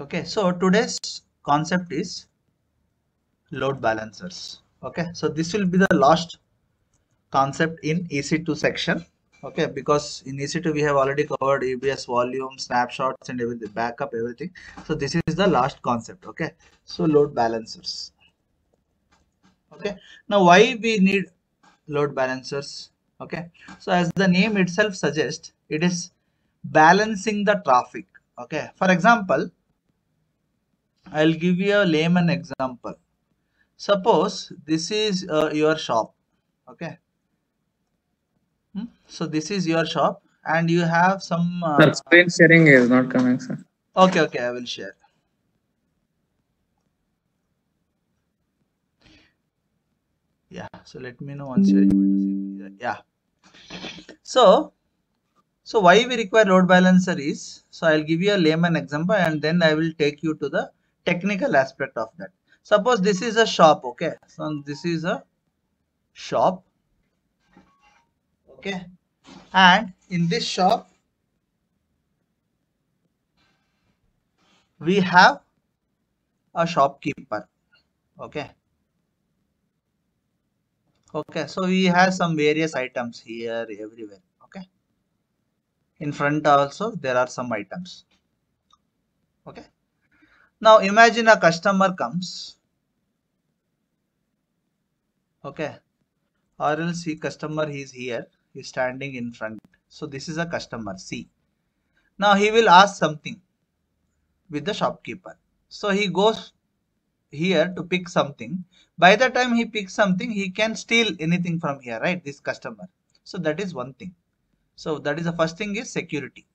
Okay, so today's concept is load balancers. Okay, so this will be the last concept in EC2 section. Okay, because in EC2 we have already covered EBS volume, snapshots, and everything, backup, everything. So this is the last concept. Okay, so load balancers. Okay, now why we need load balancers? Okay, so as the name itself suggests, it is balancing the traffic. Okay, for example, I'll give you a layman example. Suppose this is your shop. Okay, so this is your shop and you have some Sir, screen sharing is not coming, sir. okay, I will share. Yeah, so let me know once you're able to see. Yeah, so why we require load balancer is, so I'll give you a layman example and then I will take you to the technical aspect of that. Suppose this is a shop. Okay, so this is a shop. Okay, and in this shop we have a shopkeeper. Okay, so we have some various items here everywhere. Okay, in front also there are some items. Okay, now imagine a customer comes. Okay, or else see customer, he is here, he is standing in front. So this is a customer C. Now he will ask something with the shopkeeper. So he goes here to pick something. By the time he picks something, he can steal anything from here, right? This customer. So that is one thing. So that is the first thing is security.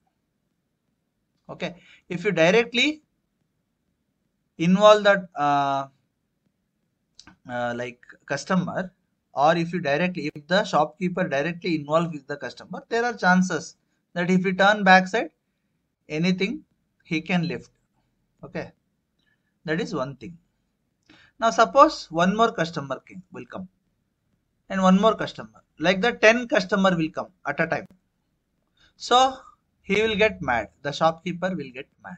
Okay, if you directly involve that like customer, or if you directly, if the shopkeeper directly involved with the customer, there are chances that if you turn backside, anything he can lift. Okay, that is one thing. Now suppose one more customer will come, and one more customer, like the 10 customer will come at a time. So he will get mad, the shopkeeper will get mad.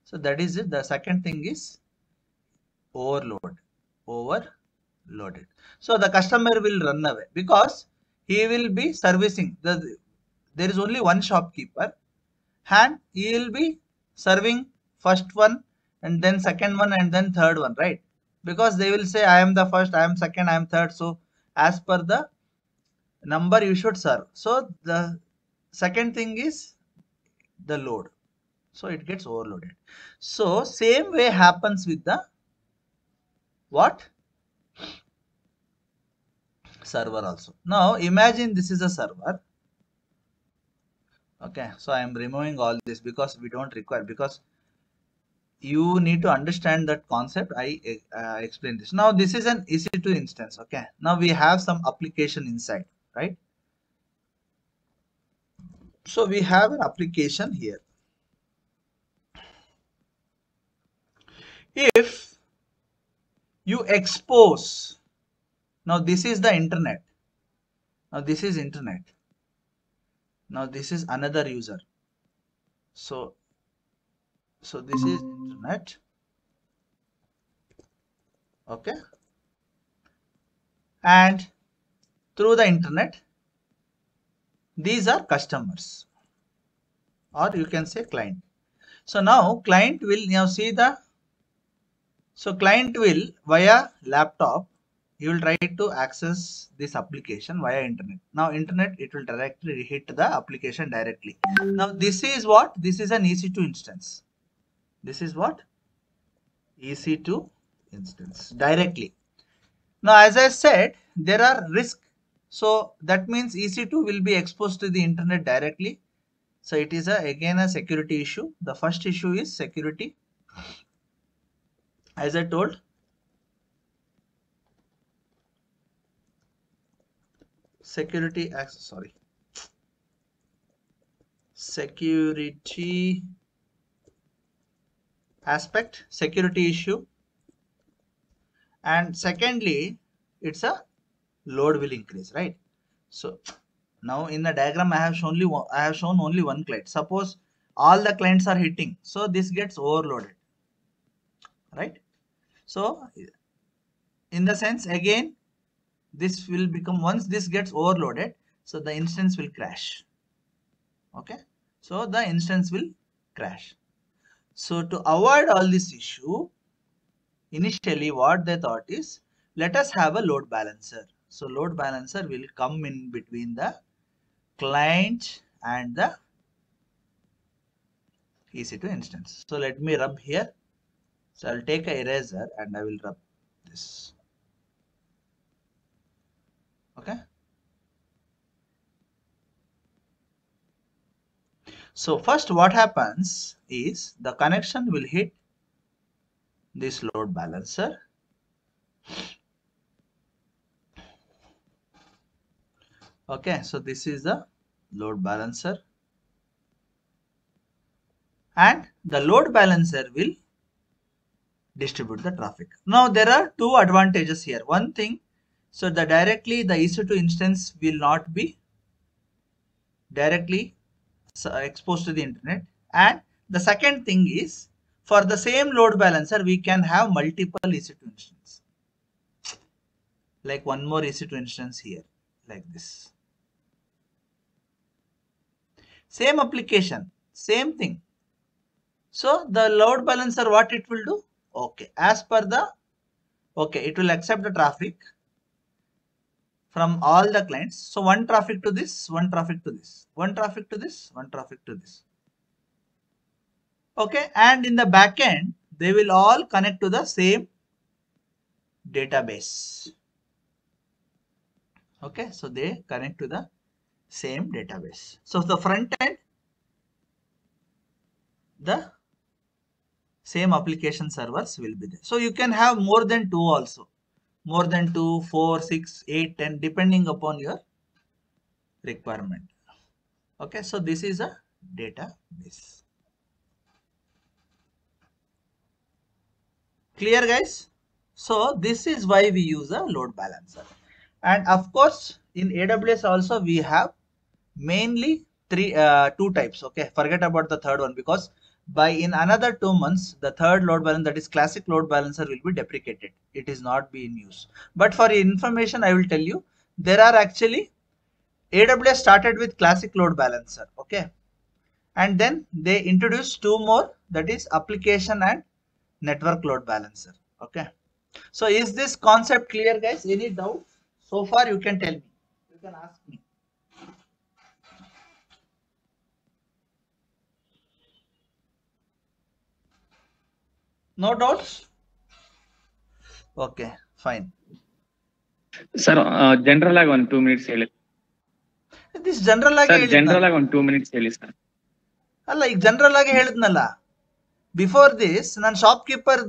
So that is it. The second thing is overloaded. So the customer will run away because he will be servicing. There is only one shopkeeper and he will be serving first one and then second one and then third one, right? Because they will say I am the first, I am second, I am third. So as per the number you should serve. So the second thing is the load. So it gets overloaded. So same way happens with the what? Server also. Now imagine this is a server. Okay, so I am removing all this because we don't require, because you need to understand that concept. I explained this. Now this is an EC2 instance. Okay, now we have some application inside, right? So we have an application here. If you expose, now this is the internet. Now this is internet. Now this is another user. So this is internet. Okay, and through the internet these are customers, or you can say client. So now client will now see the, so client will via laptop, you will try to access this application via internet. Now internet, it will directly hit the application directly. Now this is what? This is an EC2 instance. This is what? EC2 instance directly. Now as I said, there are risks. So that means EC2 will be exposed to the internet directly. So it is again a security issue. The first issue is security. As I told, security access, sorry, security aspect, security issue, and secondly it's a load will increase, right? So now in the diagram I have shown only one client. Suppose all the clients are hitting, so this gets overloaded. right? So in the sense, again, this will become, once this gets overloaded, so the instance will crash. Okay, so the instance will crash. So to avoid all this issue, initially what they thought is, let us have a load balancer. So load balancer will come in between the client and the EC2 instance. So let me rub here. So I'll take a eraser and I will rub this. Okay. So first what happens is the connection will hit this load balancer. Okay, so this is the load balancer, and the load balancer will distribute the traffic. Now there are two advantages here. One thing, so the directly the EC2 instance will not be directly exposed to the internet, and the second thing is, for the same load balancer we can have multiple EC2 instances, like one more EC2 instance here, like this. Same application, same thing. So the load balancer, what it will do? Okay, as per the, okay, it will accept the traffic from all the clients. So one traffic to this, one traffic to this, one traffic to this, one traffic to this. Okay, and in the back end, they will all connect to the same database. Okay, so they connect to the same database. So the front end, the same application servers will be there. So you can have more than two also. More than 2, 4, 6, 8, 10, depending upon your requirement. Okay, so this is a database. Clear, guys? So this is why we use a load balancer. And of course, in AWS also we have mainly two types. Okay, forget about the third one, because by in another 2 months the third load balancer, that is classic load balancer, will be deprecated. It is not be in use. But for information I will tell you, there are actually, AWS started with classic load balancer. Okay, and then they introduced two more, that is application and network load balancer. Okay, so is this concept clear, guys? Any doubt so far? You can tell me, you can ask me. No doubts? Okay, fine. Sir, general ಆಗಿ ಒಂದು 2 minutes ಹೇಳಿ. This general ಆಗಿ Sir, ಹೇಳಿದ್ general ನಾನು. ಆಗಿ ಒಂದು 2 minutes ಹೇಳಿ sir. ಅಲ್ಲ, ಈಗ ಜನರಲ್ ಆಗಿ ಹೇಳಿದ್ನಲ್ಲ. ಬಿಫೋರ್ ದಿಸ್ ನಾನು ಶಾಪ್ ಕೀಪರ್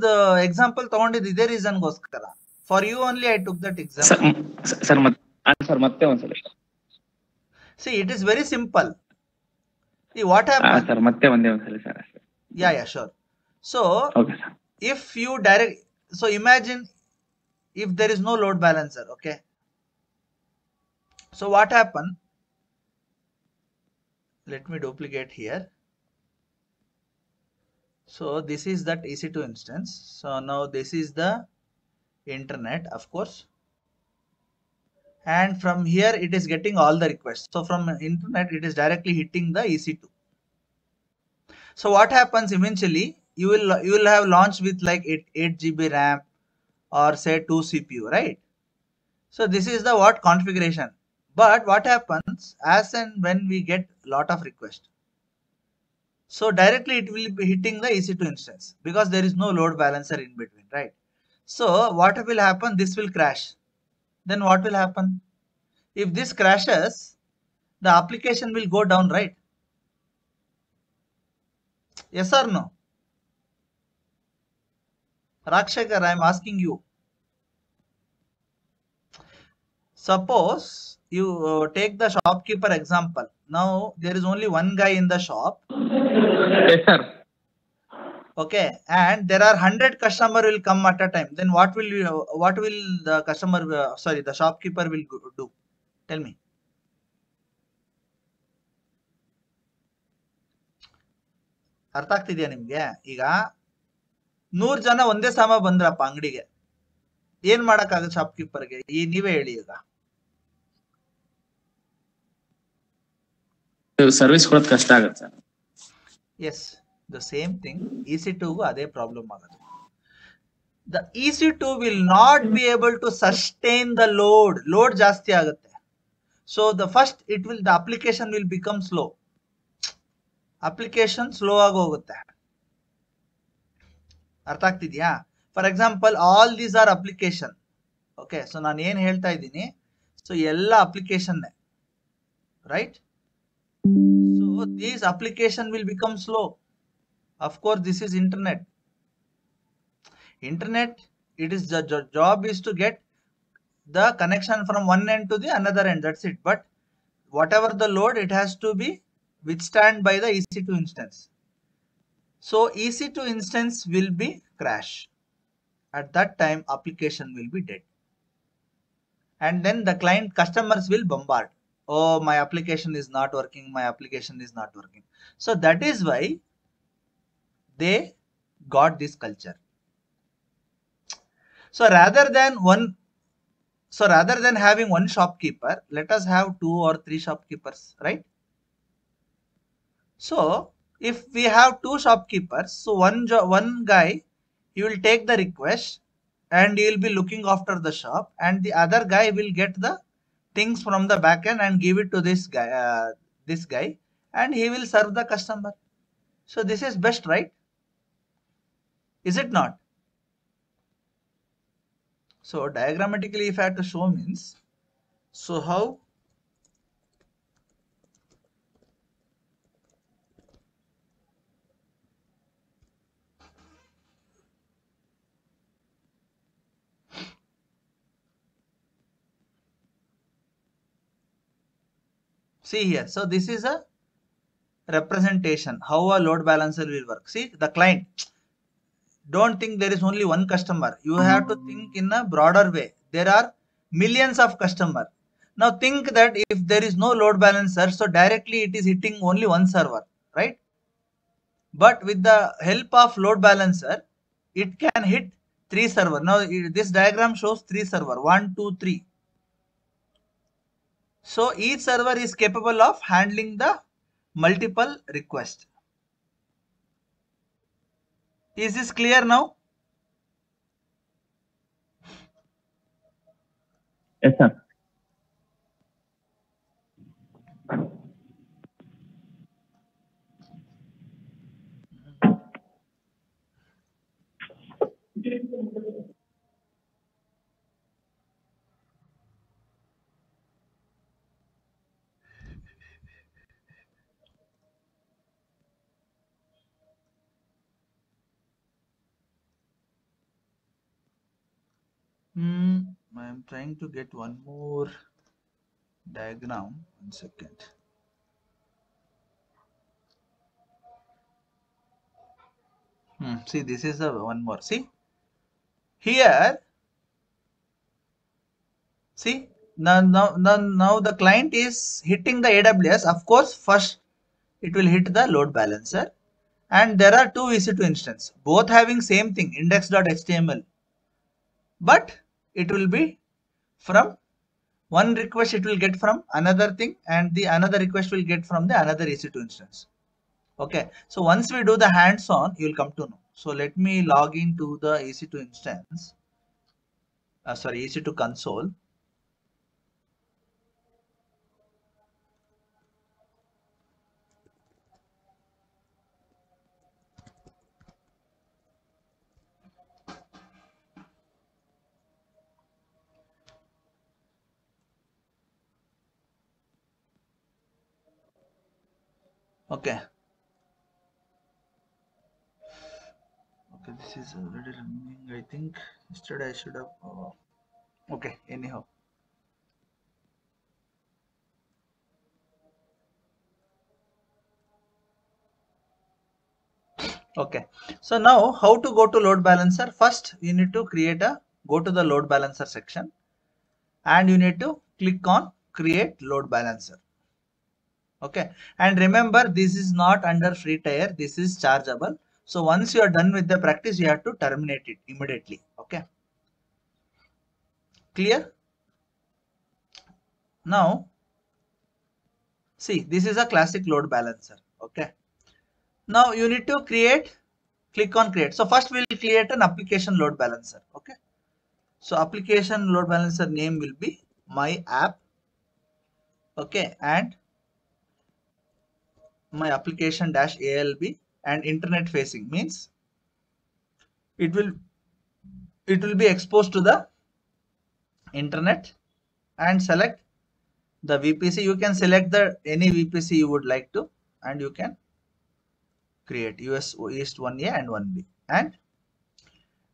ಎಕ್ಸಾಂಪಲ್ ತಗೊಂಡಿದ್ದು ಇದೇ ರೀಸನ್ಗೋಸ್ಕರ. For you only I took that example. Sir ಮತ್ತೆ ಒಂದ್ಸಲ. See, it is very simple. See what happens. Sir ಮತ್ತೆ ಒಂದೇ ಒಂದ್ಸಲ sir. Yeah, sure. So Okay sir. if you direct, so imagine if there is no load balancer. Okay, so what happen, let me duplicate here. So this is that EC2 instance. So now this is the internet, of course, and from here it is getting all the requests. So from internet it is directly hitting the EC2. So what happens eventually, you will have launched with like 8 GB RAM or say 2 CPU, right? So this is the what configuration. But what happens, as and when we get lot of requests, so directly it will be hitting the EC2 instance, because there is no load balancer in between, right? So what will happen, this will crash. Then what will happen, if this crashes, the application will go down, right? Yes or no? Rakshakar, I am asking you. Suppose you take the shopkeeper example. Now there is only one guy in the shop. Yes sir. Okay, and there are 100 customer will come at a time. Then what will the customer, sorry, the shopkeeper will do? Tell me. ಅರ್ಥ ಆಗ್ತಿದೆಯಾ ನಿಮ್ಗೆ? ಈಗ 100 ಜನ ಒಂದೇ ಸಮ ಬಂದ್ರಪ್ಪ ಅಂಗಡಿಗೆ, ಏನ್ ಮಾಡಕ್ಕಾಗತ್ತೆ ಶಾಪ್ಕೀಪರ್ಗೆ? ನೀವೇ ಹೇಳಿ ಈಗ. ಸರ್ವಿಸ್ ಕೊಡೋದು ಕಷ್ಟ ಆಗುತ್ತೆ sir. Yes, the same thing EC2ಗೂ ಅದೇ ಪ್ರಾಬ್ಲಮ್ ಆಗೋದು. The EC2 will not be able to sustain the load. Load ಜಾಸ್ತಿ ಆಗುತ್ತೆ. So the application will become slow. Application slow ಆಗಿ ಹೋಗುತ್ತೆ. ಅರ್ಥ ಆಗ್ತಿದ್ಯಾ? For example, all these are application. Okay, so ನಾನು ಏನ್ ಹೇಳ್ತಾ ಇದ್ದೀನಿ, ಸೊ ಎಲ್ಲ application, right? So these application will become slow. Of course, this is internet. It is the job is to get the connection from one end to the another end. That's it. But whatever the load, it has to be withstand by the EC2 instance. So EC2 instance will be crash. At that time, application will be dead. And then the customers will bombard. Oh, my application is not working. My application is not working. So that is why they got this culture. So rather than having one shopkeeper, let us have 2 or 3 shopkeepers, right? So if we have 2 shopkeepers, so one guy, he will take the request and he will be looking after the shop, and the other guy will get the things from the back end and give it to this guy, and he will serve the customer. So this is best, right? Is it not? So diagrammatically, if I have to show means, so how? See here, so this is a representation how a load balancer will work. See, the client, don't think there is only one customer. You have to think in a broader way. There are millions of customers. Now think that if there is no load balancer, so directly it is hitting only one server, right? But with the help of load balancer, it can hit 3 server. Now this diagram shows 3 server, 1, 2, 3. So each server is capable of handling the multiple requests. Is this clear now? Yes, sir. I am trying to get one more diagram. 1 second. See, this is the one more. See here. See, now the client is hitting the AWS. Of course, first it will hit the load balancer, and there are 2 EC2 instances, both having same thing, index.html, but it will be from one request, it will get from another thing, and the another request will get from the another EC2 instance. Okay, so once we do the hands-on, you will come to know. So let me log into the EC2 instance, EC2 console. Okay. Okay, this is already running. I think yesterday I should have. Okay, anyhow. Okay, so now how to go to load balancer? First, you need to go to the load balancer section, and you need to click on create load balancer. Okay, and remember, this is not under free tier, this is chargeable. So once you are done with the practice, you have to terminate it immediately. Okay. Clear? Now, see, this is a classic load balancer. Okay. Now you need to click on create. So first we'll create an application load balancer. Okay. So application load balancer name will be my app. Okay. And my application dash ALB, and internet facing means it will be exposed to the internet, and select the VPC. You can select the any VPC you would like to, and you can create US East 1A and 1B and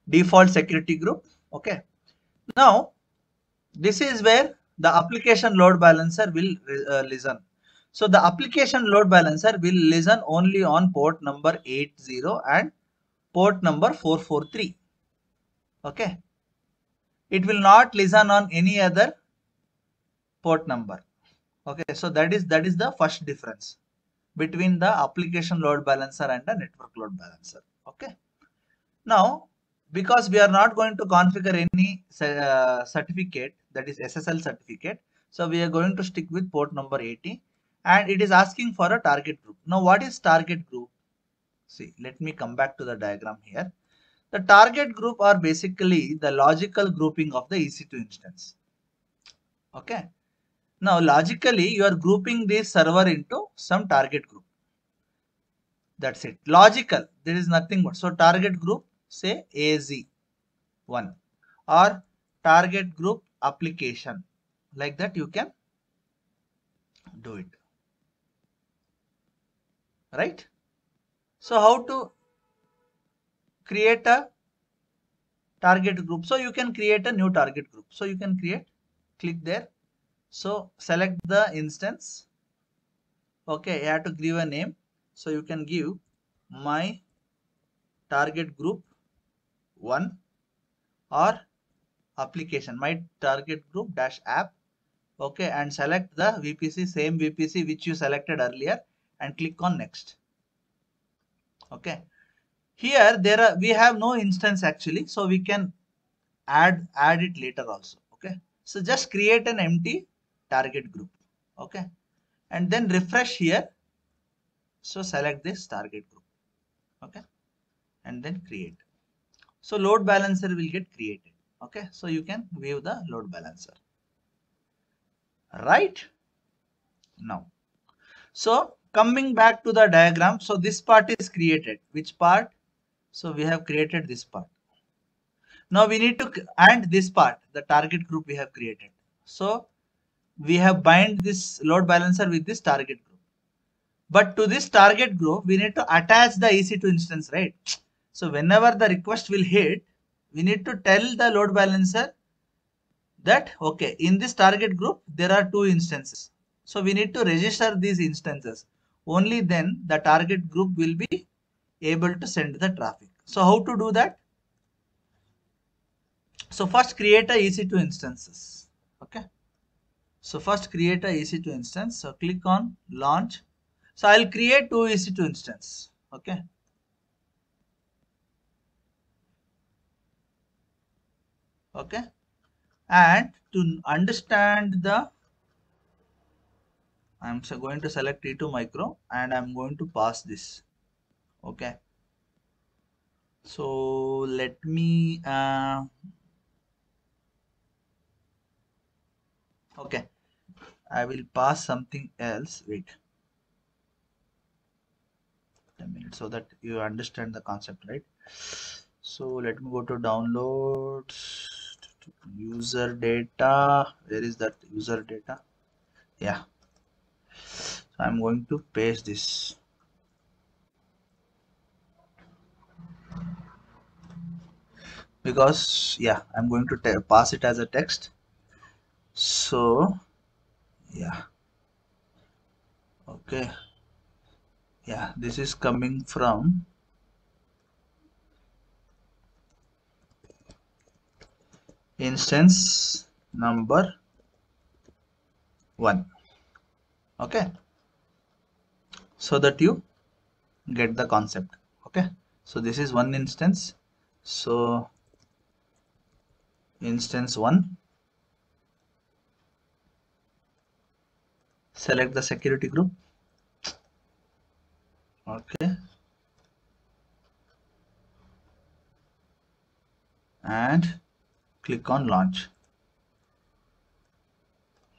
default security group. Okay. Now this is where the application load balancer will listen. So the application load balancer will listen only on port number 80 and port number 443. Okay. It will not listen on any other port number. Okay. So that is the first difference between the application load balancer and the network load balancer. Okay. Now, because we are not going to configure any certificate, that is SSL certificate, so we are going to stick with port number 80, and it is asking for a target group. Now, what is target group? See, let me come back to the diagram here. The target group are basically the logical grouping of the EC2 instance. Okay. Now, logically, you are grouping this server into some target group. That's it. Logical. There is nothing more. So, target group, say AZ1 or target group application. Like that, you can do it. Right? So, how to create a target group? So, you can create a new target group. So, you can click there. So, select the instance. Okay, you have to give a name. So, you can give my target group 1 or application, my target group dash app. Okay, and select the VPC, same VPC which you selected earlier, and click on next. Okay, here we have no instance actually, so we can add it later also. Okay, so just create an empty target group. Okay, and then refresh here. So select this target group. Okay, and then create. So load balancer will get created. Okay, so you can view the load balancer. Right now. So coming back to the diagram, so this part is created. Which part? So we have created this part. Now we need to and this part, the target group we have created. So we have bind this load balancer with this target group. But to this target group, we need to attach the EC2 instance, right? So whenever the request will hit, we need to tell the load balancer that, okay, in this target group, there are 2 instances. So we need to register these instances. Only then the target group will be able to send the traffic. So how to do that? So first create a EC2 instances. Okay. So first create a EC2 instance. So click on launch. So I'll create 2 EC2 instance. Okay. Okay. And to understand the, I'm going to select T2 micro and I'm going to pass this. Okay. So let me, okay, I will pass something else. Wait a minute so that you understand the concept, right? So let me go to downloads, user data. Where is that user data? Yeah. So I'm going to paste this. Because yeah, I'm going to pass it as a text. So yeah, okay, yeah, this is coming from instance number 1. Okay, so that you get the concept. Okay, So this is one instance. So instance 1, select the security group. Okay. And click on launch.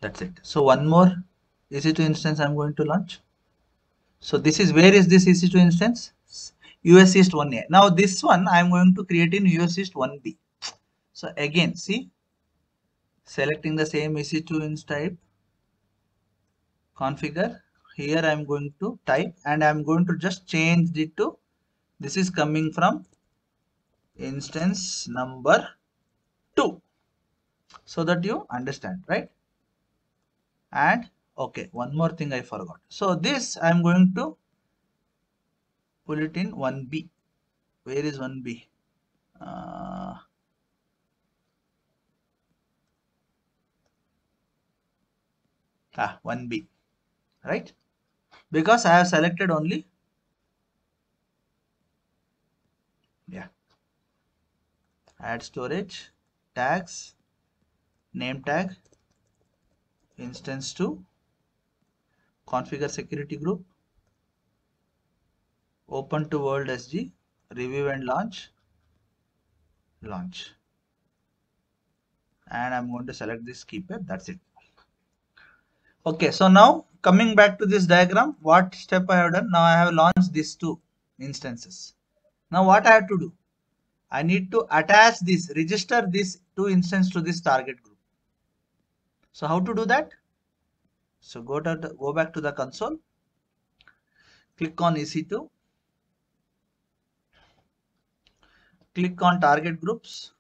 That's it. So one more EC2 instance I'm going to launch. So this is, where is this EC2 instance? US East 1A. Now this one I'm going to create in US East 1B. So again, see, selecting the same EC2 instance type, configure. Here I'm going to type and I'm going to just change it to, this is coming from instance number 2, so that you understand, right? And okay, one more thing I forgot. So this I'm going to pull it in 1B. Where is 1B? 1B, right? Because I have selected only, yeah, add storage, tags, name tag, instance 2, configure security group, open to world SG, review and launch, and I'm going to select this keeper. That's it. Okay, so now coming back to this diagram, what step I have done? Now I have launched these two instances. Now what I have to do? I need to attach this, register these two instances to this target group. So how to do that? So go back to the console, click on EC2, click on target groups.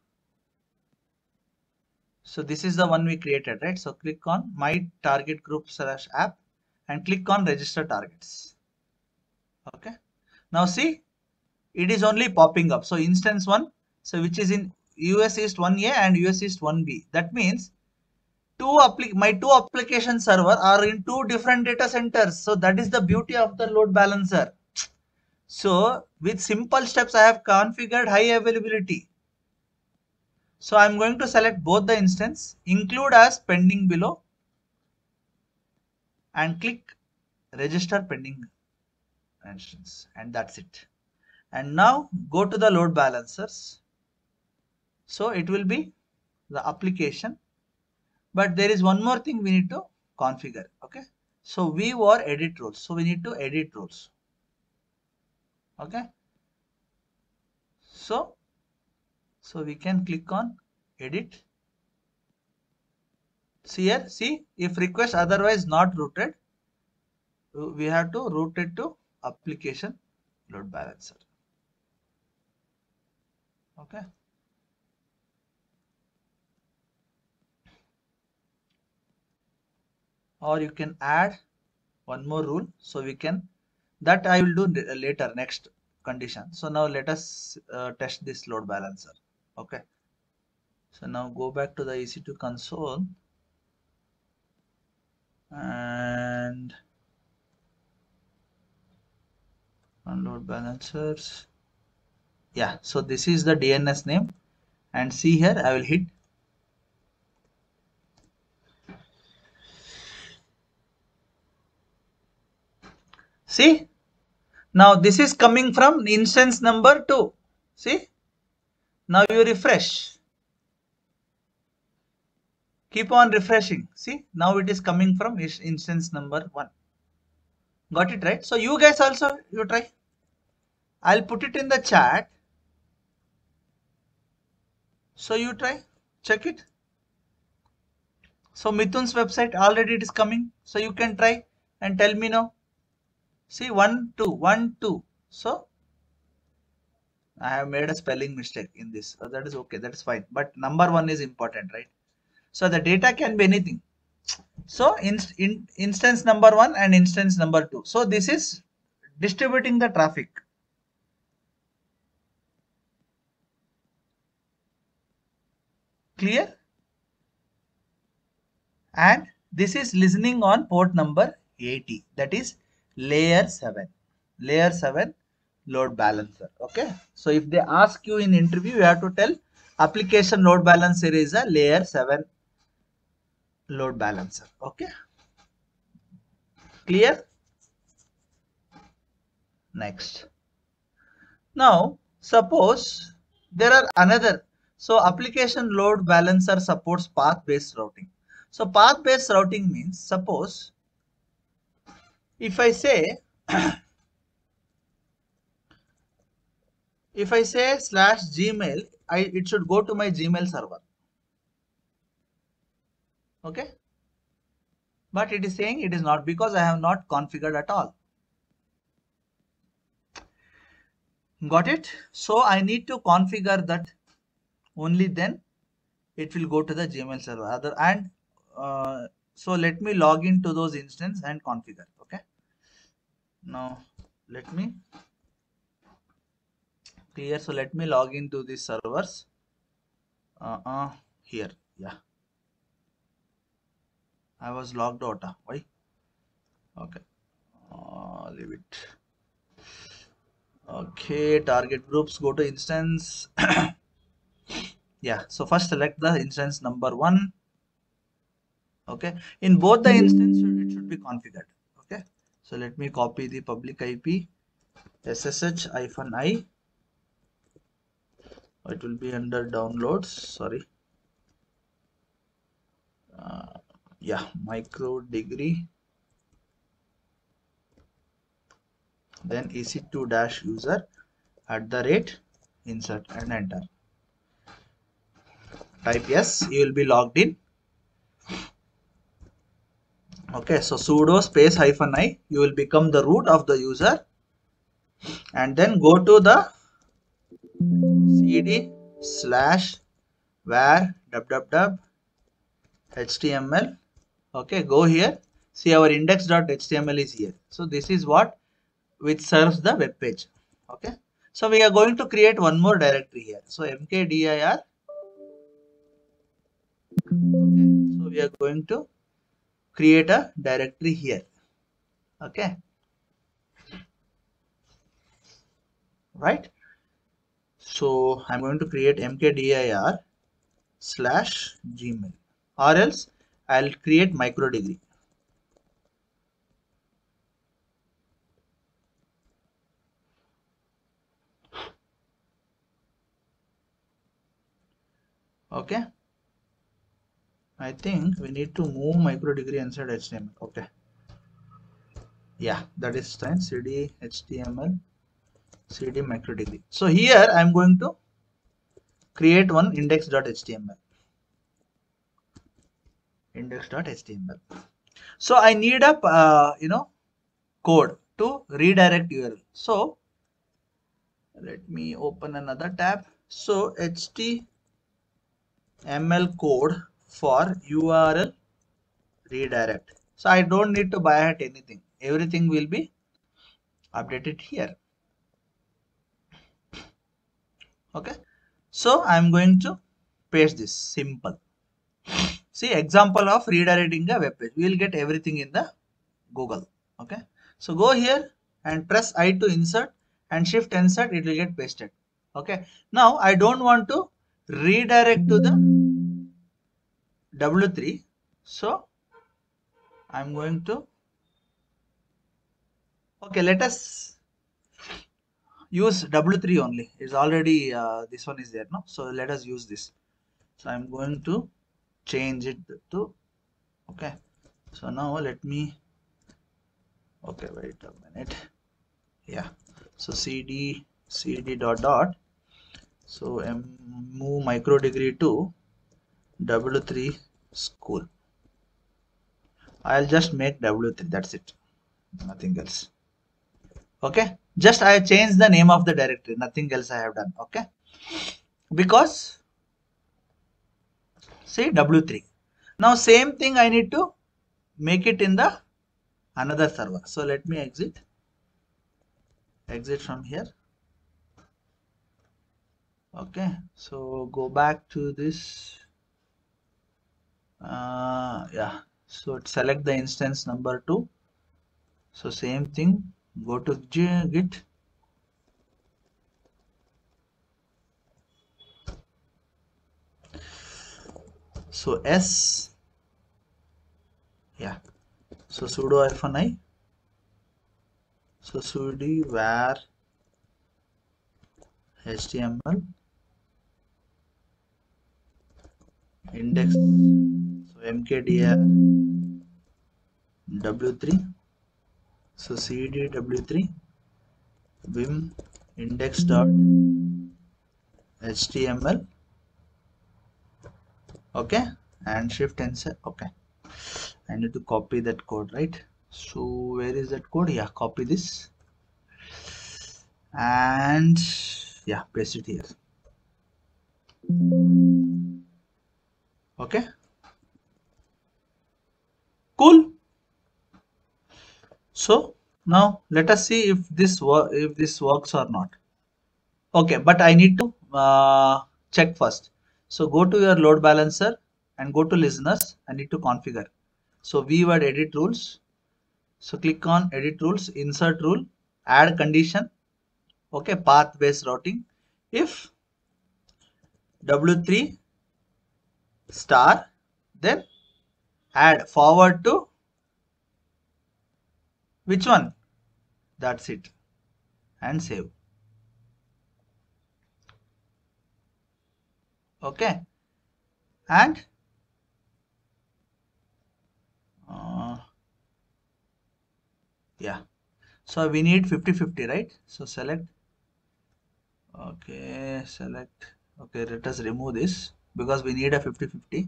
So this is the one we created, right? So click on my target group / app and click on register targets. Okay. Now see, it is only popping up. So instance 1, so which is in US East 1A and US East 1B. That means my two application server are in two different data centers. So that is the beauty of the load balancer. So with simple steps, I have configured high availability. So I'm going to select both the instance, include as pending below, and click register pending instance, and that's it. And now go to the load balancers. So it will be the application, but there is one more thing we need to configure. Okay. So view or edit roles. So we need to edit roles. Okay. So we can click on edit. See here, see, if request otherwise not routed, we have to route it to application load balancer. Okay. Or you can add one more rule. So we can, that I will do later, next condition. So now let us test this load balancer. Okay. So now go back to the EC2 console and on load balancers. Yeah, so this is the DNS name, and see here I will hit. See, now this is coming from instance number 2. See, now you refresh. Keep on refreshing. See, now it is coming from instance number 1. Got it, right? So you guys also, you try. I'll put it in the chat. So you try, check it. So Mithun's website already it is coming. So you can try and tell me now. See, 1, 2, 1, 2. So I have made a spelling mistake in this. So that is okay. That is fine. But number 1 is important, right? So the data can be anything. So instance number 1 and instance number 2. So this is distributing the traffic. Clear? And this is listening on port number 80. That is layer 7. Layer 7 load balancer. Okay, so if they ask you in interview, you have to tell application load balancer is a layer 7 load balancer. Okay, clear? Next. Now, suppose there are another. So, application load balancer supports path-based routing. So, path-based routing means, suppose if I say if I say slash Gmail, it should go to my Gmail server. Okay, but it is saying it is not because I have not configured at all. Got it? So I need to configure that, only then it will go to the Gmail server. So let me log into those instance and configure. Okay. Now let me clear. So let me log into these servers. Here. Yeah. I was logged out. Why? Okay. Leave it. Okay. Target groups. Go to instance. Yeah. So first select the instance number 1. Okay, in both the instances it should be configured. Okay, so let me copy the public IP ssh-i. It will be under downloads, sorry. Yeah, micro degree, then ec2 dash user @ insert and enter. Type yes, you will be logged in. Okay, so sudo space -i, you will become the root of the user, and then go to the cd/var www html. Okay, go here, see our index.html is here. So this is what which serves the web page. Okay, so we are going to create one more directory here. So mkdir. Okay, so we are going to create a directory here. Okay, right? So I'm going to create mkdir/gmail, or else I'll create micro degree. Okay, I think we need to move micro degree inside HTML. Okay, yeah, that is fine. cd html cd micro degree. So here I'm going to create one index.html. Index.html. So I need a code to redirect URL. So let me open another tab. So HTML code for URL redirect. So I don't need to buy at anything. Everything will be updated here. Okay. So I'm going to paste this. Simple. See, example of redirecting a web page. We will get everything in the Google. Okay. So go here and press I to insert and shift insert. It will get pasted. Okay. Now I don't want to redirect to the W3. So I'm going to, okay, let us use W3 only. It's already, this one is there. No. So let us use this. So I'm going to change it to, okay. So now let me, okay, wait a minute. Yeah, so cd dot, so move micro degree to W3 school. I'll just make W3, that's it, nothing else. Okay, just I changed the name of the directory, nothing else I have done. Okay, because say W3. Now same thing I need to make it in the another server. So let me exit from here. Okay, so go back to this. Yeah, so select the instance number 2. So same thing, go to git So s, yeah, so sudo -i, so sudo var html index, so mkdir w3, so cd w3 vim index dot html, okay, and shift enter. Okay, I need to copy that code, right? So where is that code? Yeah, copy this and yeah, paste it here. Okay, cool. So now let us see if this works or not. Okay, but I need to check first. So go to your load balancer and go to listeners. I need to configure. So vword edit rules. So click on edit rules, insert rule, add condition. Okay, path based routing. If w3 star, then add forward to which one? That's it. And save. Okay. And uh, yeah. So we need 50-50, right? So select. Okay, select. Okay, let us remove this because we need a 50-50.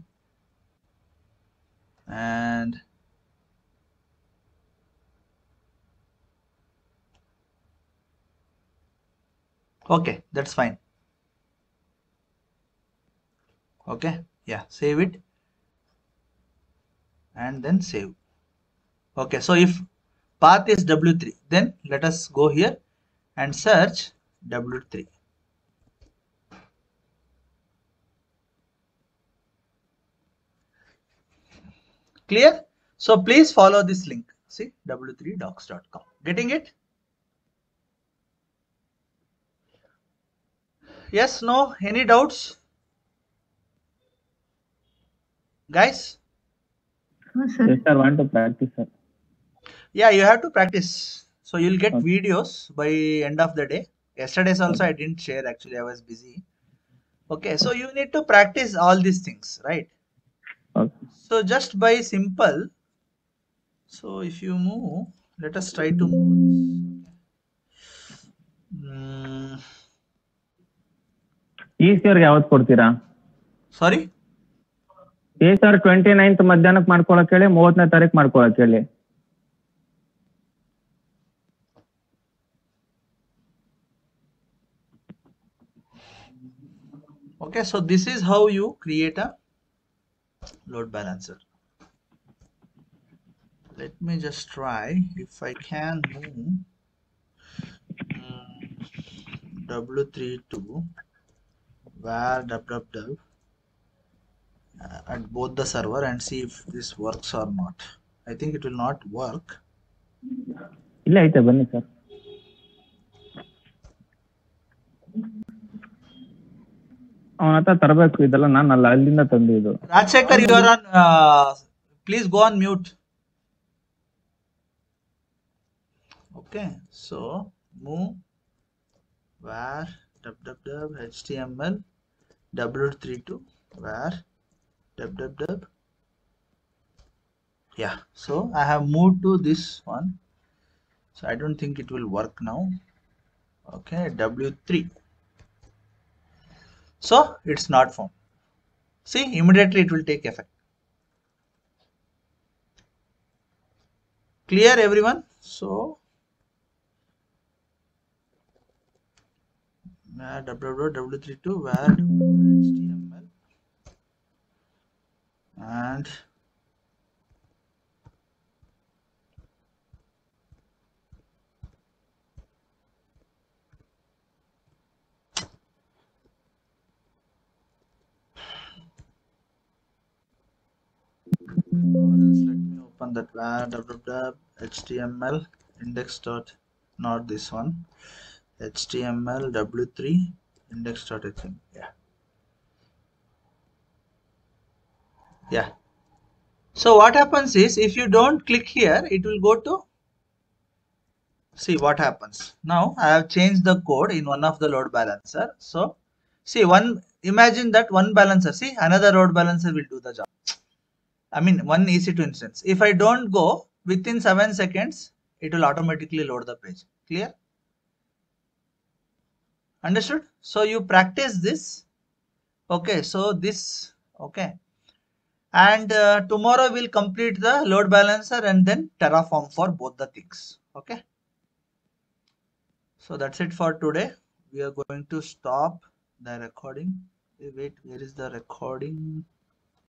And okay, that's fine. Okay, yeah, save it and then save. Okay, so if path is W3, then let us go here and search W3. Clear? So please follow this link. See, w3docs.com. Getting it? Yes, no, any doubts? Guys? Yes, sir. Want to practice, sir. Yeah, you have to practice. So you'll get Okay. videos by end of the day. Yesterday's also I didn't share, actually I was busy. Okay, so you need to practice all these things, right? Okay. So just by simple, so if you move, let us try to move this. ಈ sir ಯಾವತ್ತು ಕೊಡ್ತೀರಾ? Sorry? ಈ sir 29th ಮಧ್ಯಾಹ್ನಕ್ಕೆ ಮಾಡ್ಕೊಳಕ್ ಹೇಳಿ, 30ನೇ ತಾರೀಕು ಮಾಡ್ಕೊಳಕ್ ಹೇಳಿ. Okay, so this is how you create a load balancer. Let me just try if I can move w3 to var www at both the server and see if this works or not. I think it will not work. ಇಲ್ಲ ಐತೆ ಬನ್ನಿ sir. ಅವನ ಹತ್ರ ತರಬೇಕು ಇದೆಲ್ಲ, ನಾನು ಅಲ್ಲ ಅಲ್ಲಿಂದ ತಂದಿದ್ದು. Rajshekar, you are on. Please go on mute. Okay, so move var www html w3 to var www. Yeah, so I have moved to this one. So I don't think it will work now. Okay, w3. So it's not found. See, immediately it will take effect. Clear, everyone? So www.w3 to var html and or else let me open that var www html index dot, not this one, html w3 index dot html. Yeah, Yeah. So what happens is, if you don't click here, it will go to, see what happens. Now I have changed the code in one of the load balancer. So see, imagine that one balancer, see, another load balancer will do the job. I mean, one EC2 instance. If I don't go within 7 seconds, it will automatically load the page. Clear? Understood? So you practice this. Okay, so this, okay. And tomorrow we'll complete the load balancer and then Terraform for both the things. Okay. So that's it for today. We are going to stop the recording. Wait, where is the recording?